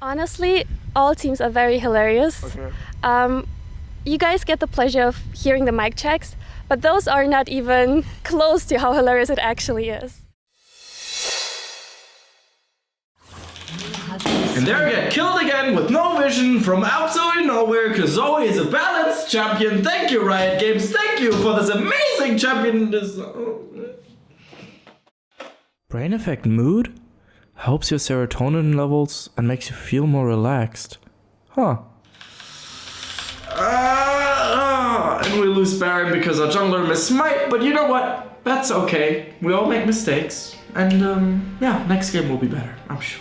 Honestly, all teams are very hilarious. Okay. You guys get the pleasure of hearing the mic checks, but those are not even close to how hilarious it actually is. And there we get killed again with no vision from absolutely nowhere, because Zoe is a balanced champion. Thank you, Riot Games. Thank you for this amazing champion. Brain effect mood? Helps your serotonin levels and makes you feel more relaxed. Huh. And we lose Baron because our jungler missed Smite, but you know what? That's okay. We all make mistakes. And yeah, next game will be better, I'm sure.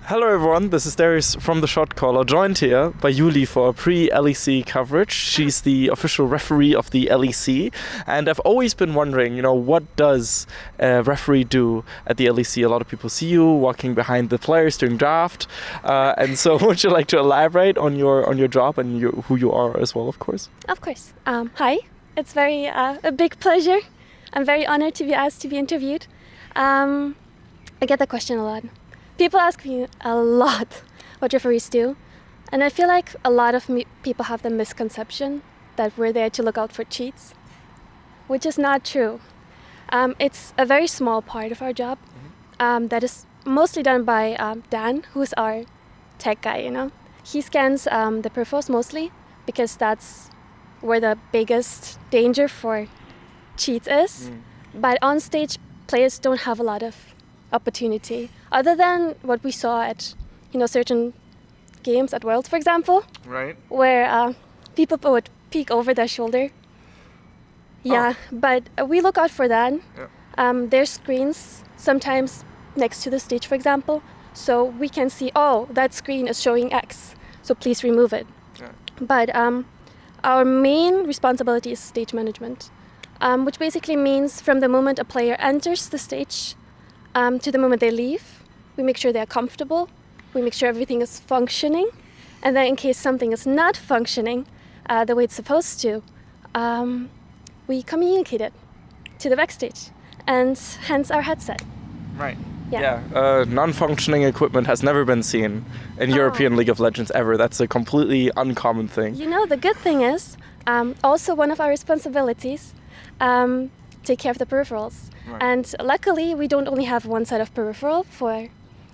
Hello everyone, this is Darius from the Shotcaller, joined here by Yuli for a pre-LEC coverage. She's the official referee of the LEC, and I've always been wondering, you know, what does a referee do at the LEC? A lot of people see you walking behind the players during draft, and so would you like to elaborate on your job and who you are as well, of course? Of course. Hi, it's a big pleasure. I'm very honored to be asked to be interviewed. I get that question a lot. People ask me a lot what referees do, and I feel like a lot of people have the misconception that we're there to look out for cheats, which is not true. It's a very small part of our job that is mostly done by Dan, who's our tech guy, you know. He scans the peripherals mostly because that's where the biggest danger for cheats is. But on stage, players don't have a lot of opportunity other than what we saw at certain games at Worlds, for example, right, where people would peek over their shoulder. But we look out for that. There's screens sometimes next to the stage, for example, so we can see, oh, that screen is showing X, so please remove it. But our main responsibility is stage management, which basically means from the moment a player enters the stage to the moment they leave, we make sure they're comfortable, we make sure everything is functioning, and then in case something is not functioning the way it's supposed to, we communicate it to the backstage, and hence our headset. Right. Non-functioning equipment has never been seen in European League of Legends ever. That's a completely uncommon thing. You know, the good thing is, also one of our responsibilities, take care of the peripherals. Right. And luckily, we don't only have one set of peripheral for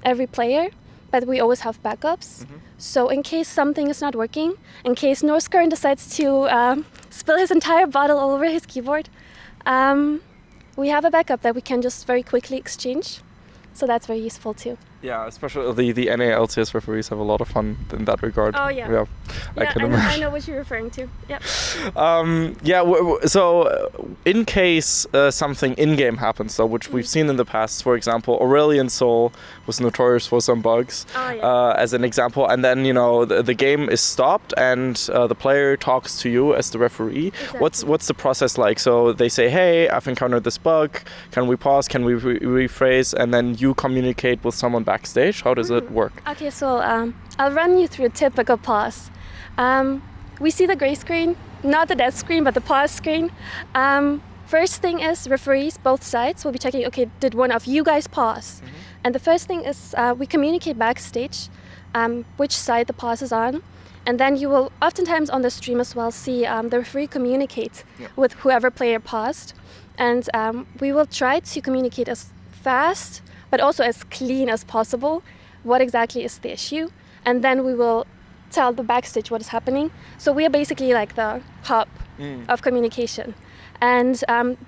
every player, but we always have backups. So in case something is not working, in case Norskern decides to spill his entire bottle all over his keyboard, we have a backup that we can just very quickly exchange. So that's very useful too. Yeah, especially the NA/LCS referees have a lot of fun in that regard. Oh yeah. I can imagine. I know what you're referring to. Yep. So in case something in-game happens, though, which we've seen in the past, for example, Aurelion Sol was notorious for some bugs, as an example, and then the game is stopped and the player talks to you as the referee. Exactly. What's the process like? So they say, hey, I've encountered this bug. Can we pause? Can we rephrase? And then you communicate with someone backstage. How does it work? Okay, so I'll run you through a typical pause. We see the gray screen, not the death screen, but the pause screen. First thing is referees, both sides, will be checking, okay, did one of you guys pause? And the first thing is we communicate backstage which side the pause is on. And then you will oftentimes on the stream as well see the referee communicate with whoever player paused. And we will try to communicate as fast but also as clean as possible what exactly is the issue. And then we will tell the backstage what is happening. So we are basically like the hub of communication. And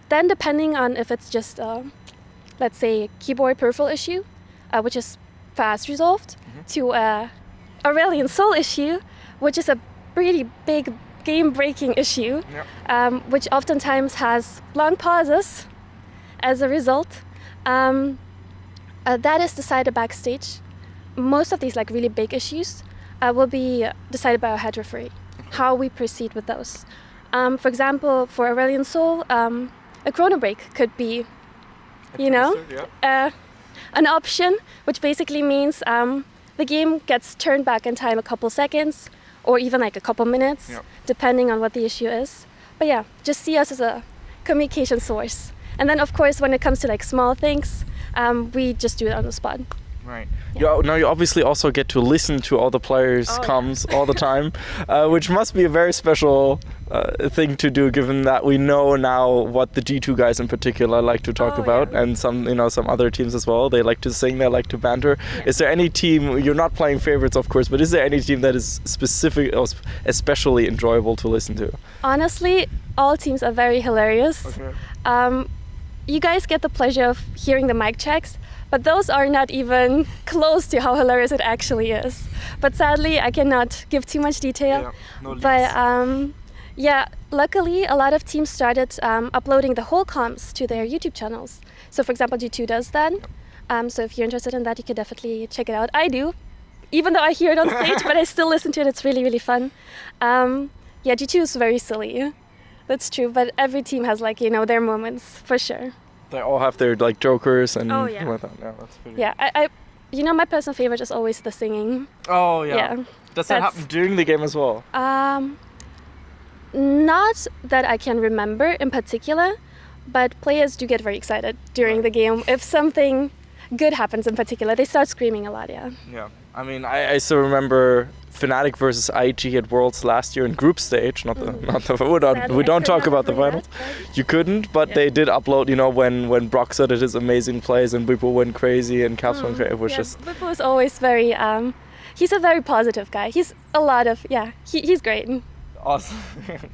then depending on if it's just, let's say, a keyboard peripheral issue, which is fast resolved, to a Aurelion Sol issue, which is a pretty big game-breaking issue, which oftentimes has long pauses as a result. That is decided backstage. Most of these really big issues will be decided by our head referee, how we proceed with those. For example, for Aurelion Sol, a chrono break could be, an option, which basically means the game gets turned back in time a couple seconds or even a couple minutes, depending on what the issue is. But yeah, just see us as a communication source. And then, of course, when it comes to small things, we just do it on the spot. Right. You obviously also get to listen to all the players' comms all the time, which must be a very special thing to do, given that we know now what the G2 guys in particular like to talk about, and some other teams as well. They like to sing, they like to banter. Yeah. Is there any team, you're not playing favorites of course, but is there any team that is specific or especially enjoyable to listen to? Honestly, all teams are very hilarious. Okay. You guys get the pleasure of hearing the mic checks, but those are not even close to how hilarious it actually is. But sadly, I cannot give too much detail. Yeah, no leaks. But luckily, a lot of teams started uploading the whole comms to their YouTube channels. So for example, G2 does that. So if you're interested in that, you could definitely check it out. I do, even though I hear it on stage, but I still listen to it. It's really, really fun. G2 is very silly. That's true, but every team has their moments for sure. They all have their jokers and yeah, that's pretty. Yeah, I my personal favorite is always the singing. Oh yeah. Does that happen during the game as well? Not that I can remember in particular, but players do get very excited during the game. If something good happens in particular, they start screaming a lot. Yeah. I mean, I still remember Fnatic versus IG at Worlds last year in group stage. We don't talk about the finals. You couldn't, but they did upload. When Broxer did his amazing plays and people went crazy and Caps went crazy. It was just. Bippo is always very. He's a very positive guy. He's great. Awesome.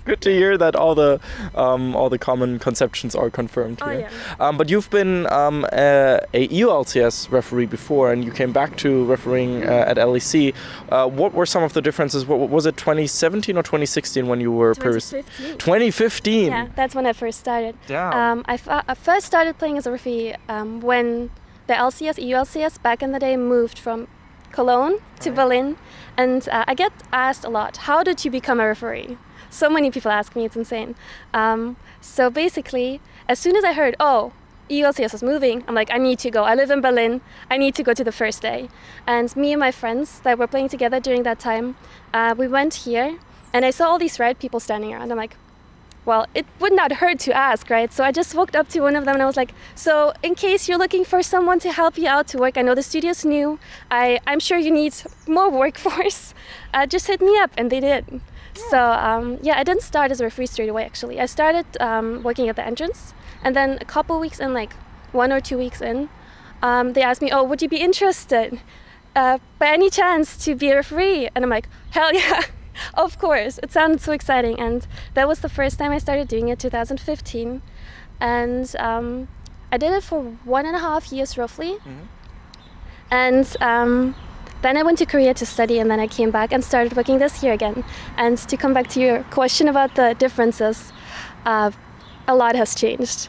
Good to hear that all the common conceptions are confirmed here. But you've been a EULCS referee before, and you came back to refereeing at LEC. What were some of the differences? What was it, 2017 or 2016 when you were 2015. 2015. Yeah, that's when I first started. Yeah. I first started playing as a referee when the LCS, EULCS back in the day moved from Cologne to Berlin, and I get asked a lot, how did you become a referee? So many people ask me, it's insane. So basically, as soon as I heard, EULCS was moving, I'm like, I need to go. I live in Berlin, I need to go to the first day. And me and my friends that were playing together during that time, we went here, and I saw all these Riot people standing around. I'm like, well, it would not hurt to ask, right? So I just walked up to one of them and I was like, so in case you're looking for someone to help you out to work, I know the studio's new, I'm sure you need more workforce, just hit me up, and they did. Yeah. So I didn't start as a referee straight away actually. I started working at the entrance, and then a couple weeks in, 1 or 2 weeks in, they asked me, would you be interested by any chance to be a referee? And I'm like, hell yeah. Of course, it sounded so exciting, and that was the first time I started doing it, 2015, and I did it for 1.5 years roughly, and then I went to Korea to study, and then I came back and started working this year again. And to come back to your question about the differences, a lot has changed.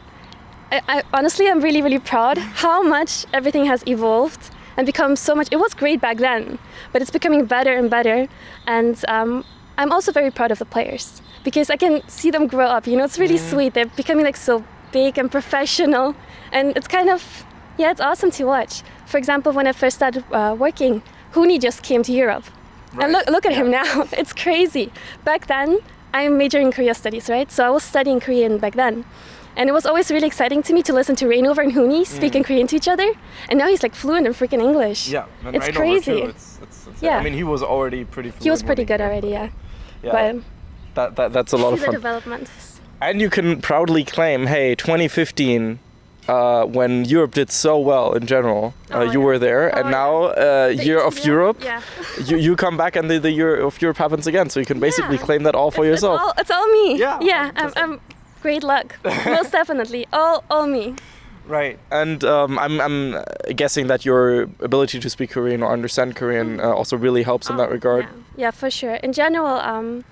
I honestly, I'm really, really proud how much everything has evolved and become so much. It was great back then, but it's becoming better and better. And I'm also very proud of the players because I can see them grow up. It's really sweet. They're becoming so big and professional, and it's kind of, it's awesome to watch. For example, when I first started working, Huni just came to Europe. Right. And look at him now. It's crazy. Back then, I'm majoring in Korea studies, right? So I was studying Korean back then. And it was always really exciting to me to listen to Rainover and Huni speak in Korean to each other. And now he's fluent in freaking English. Yeah, and it's crazy. It's I mean, he was already pretty fluent. He was pretty good already, yeah. But that's a lot of fun. Development. And you can proudly claim, hey, 2015, when Europe did so well in general, you were there, and now Year of Europe, you come back and the Year of Europe happens again, so you can basically claim that all for yourself. It's all me. Yeah, I'm great luck. Most definitely, all me. Right, and I'm guessing that your ability to speak Korean or understand Korean also really helps in that regard. Yeah, for sure. In general,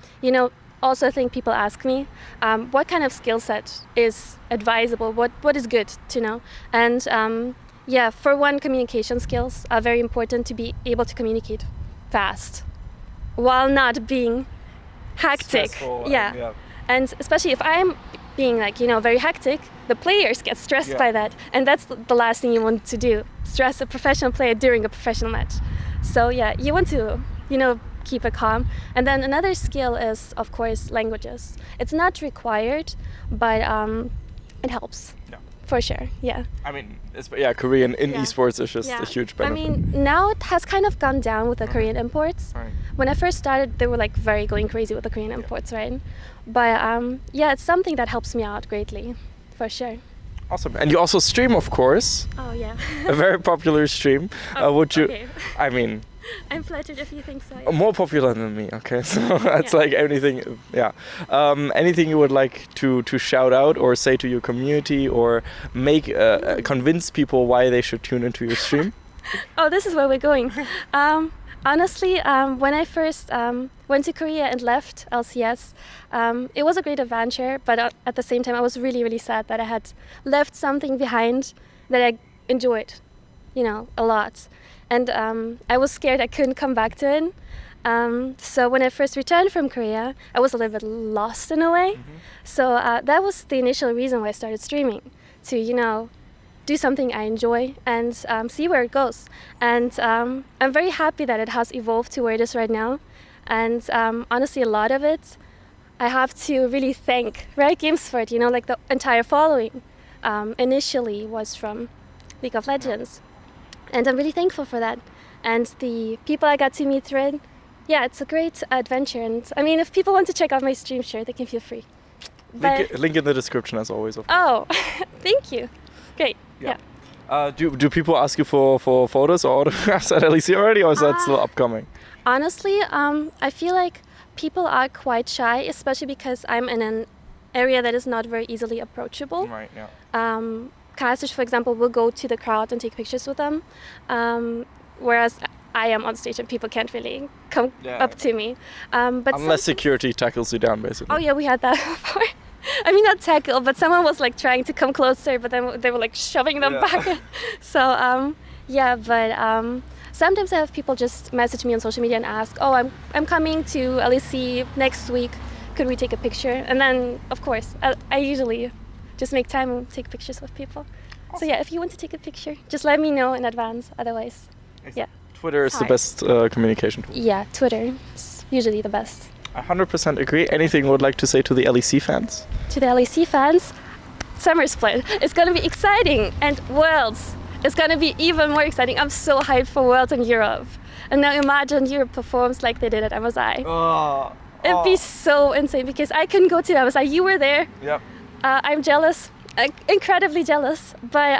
also I think people ask me, what kind of skill set is advisable? What is good to know? And for one, communication skills are very important to be able to communicate fast, while not being hectic. And especially if I'm being very hectic, the players get stressed by that, and that's the last thing you want to do, stress a professional player during a professional match. So you want to keep it calm. And then another skill is, of course, languages. It's not required, but it helps For sure, yeah. I mean, Korean in esports is just a huge benefit. I mean, now it has kind of gone down with the Korean imports. Right. When I first started, they were like very going crazy with the Korean imports, right? But yeah, it's something that helps me out greatly, for sure. Awesome. And you also stream, of course. Oh, yeah. A very popular stream. Would you? Okay. I mean, I'm flattered if you think so. Yeah. more popular than me. Okay, so that's like anything. Yeah. Anything you would like to shout out or say to your community or make convince people why they should tune into your stream? Oh, this is where we're going. Honestly, when I first went to Korea and left LCS, it was a great adventure, but at the same time, I was really, really sad that I had left something behind that I enjoyed, a lot. And I was scared I couldn't come back to it. So when I first returned from Korea, I was a little bit lost in a way. Mm-hmm. So that was the initial reason why I started streaming, to, do something I enjoy and see where it goes. And I'm very happy that it has evolved to where it is right now. And honestly, a lot of it, I have to really thank Riot Games for it. Like the entire following initially was from League of Legends. And I'm really thankful for that. And the people I got to meet through it, yeah, it's a great adventure. And I mean, if people want to check out my stream, sure, they can feel free. Link in the description as always. Oh, thank you. Great. Yeah. Do people ask you for photos or autographs at LEC already, or is that still upcoming? Honestly, I feel like people are quite shy, especially because I'm in an area that is not very easily approachable. Right. Yeah. Casters, for example, will go to the crowd and take pictures with them, whereas I am on stage and people can't really come up to me. But unless security tackles you down, basically. Oh yeah, we had that before. I mean, not tackle, but someone was like trying to come closer, but then they were like shoving them back. So sometimes I have people just message me on social media and ask, "Oh, I'm coming to LEC next week. Could we take a picture?" And then, of course, I usually just make time and take pictures with people. Awesome. So yeah, if you want to take a picture, just let me know in advance. Otherwise, yeah. Twitter is the best communication tool. Yeah, Twitter is usually the best. I 100% agree. Anything you would like to say to the LEC fans? To the LEC fans, Summer Split. It's going to be exciting. And Worlds is going to be even more exciting. I'm so hyped for Worlds in Europe. And now imagine Europe performs like they did at MSI. It'd be so insane because I couldn't go to MSI. You were there. Yep. I'm jealous, incredibly jealous. But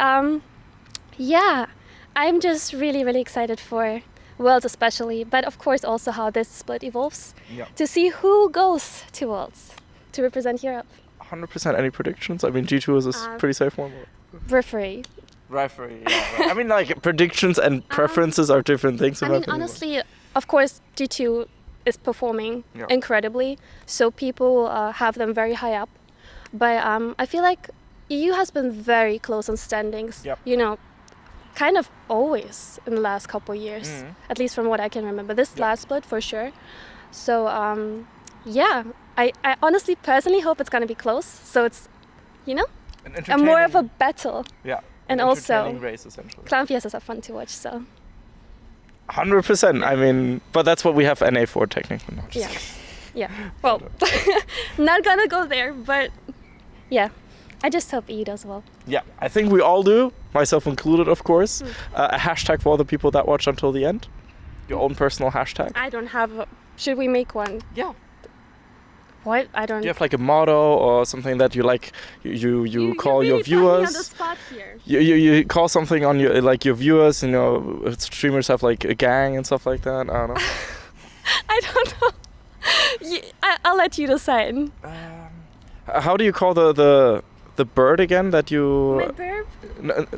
yeah, I'm just really, really excited for Worlds especially, but of course also how this split evolves to see who goes to Worlds to represent Europe. 100%. Any predictions? I mean, G2 is a pretty safe one. Referee, yeah. Right. I mean, like, predictions and preferences are different things. I mean, honestly, of course, G2 is performing incredibly, so people have them very high up. But I feel like EU has been very close on standings, kind of always in the last couple of years, at least from what I can remember. This last split for sure. So yeah, I honestly personally hope it's going to be close. So it's, a more of a battle. Yeah. And also, race, essentially. Clown Fiestas are fun to watch. So 100%. I mean, but that's what we have NA for technically. No, yeah. Well, not gonna go there, but yeah. I just hope EU does well. Yeah, I think we all do, myself included, of course. A hashtag for all the people that watch until the end. Your own personal hashtag. I don't have. Should we make one? Yeah. What? I don't. Do you have like a motto or something that you like? You call really your viewers. Put me on the spot here. You call something on your viewers. Streamers have like a gang and stuff like that. I don't know. I don't know. I'll let you decide. How do you call the bird again that you... My bird?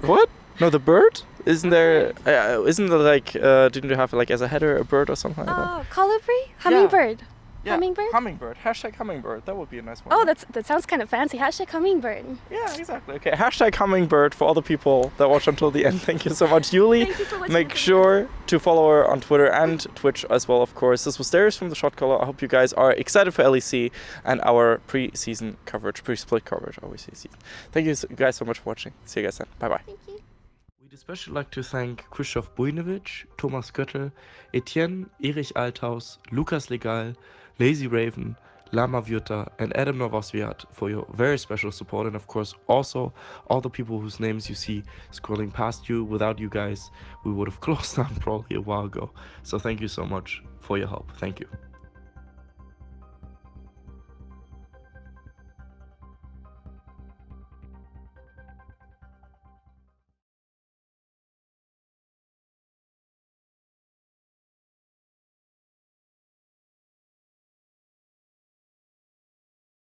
What? No, the bird? Isn't there like, didn't you have like as a header a bird or something like that? Oh, colibri? Hummingbird. Yeah. Hummingbird? Hummingbird. Hashtag hummingbird. That would be a nice one. Oh, that sounds kind of fancy. Hashtag hummingbird. Yeah, exactly. Okay, hashtag hummingbird for all the people that watch until the end. Thank you so much, Yuli. Thank you for watching. Make sure to follow her on Twitter and Twitch as well, of course. This was Darius from the Shotcaller. I hope you guys are excited for LEC and our pre-season coverage, pre-split coverage, obviously. Thank you guys so much for watching. See you guys then. Bye-bye. Thank you. We'd especially like to thank Krzysztof Bujnowicz, Thomas Göttel, Etienne, Erich Althaus, Lukas Legal, Lazy Raven, Lama Vyuta, and Adam Novosviat for your very special support, and of course also all the people whose names you see scrolling past you. Without you guys, we would have closed down probably a while ago. So thank you so much for your help. Thank you.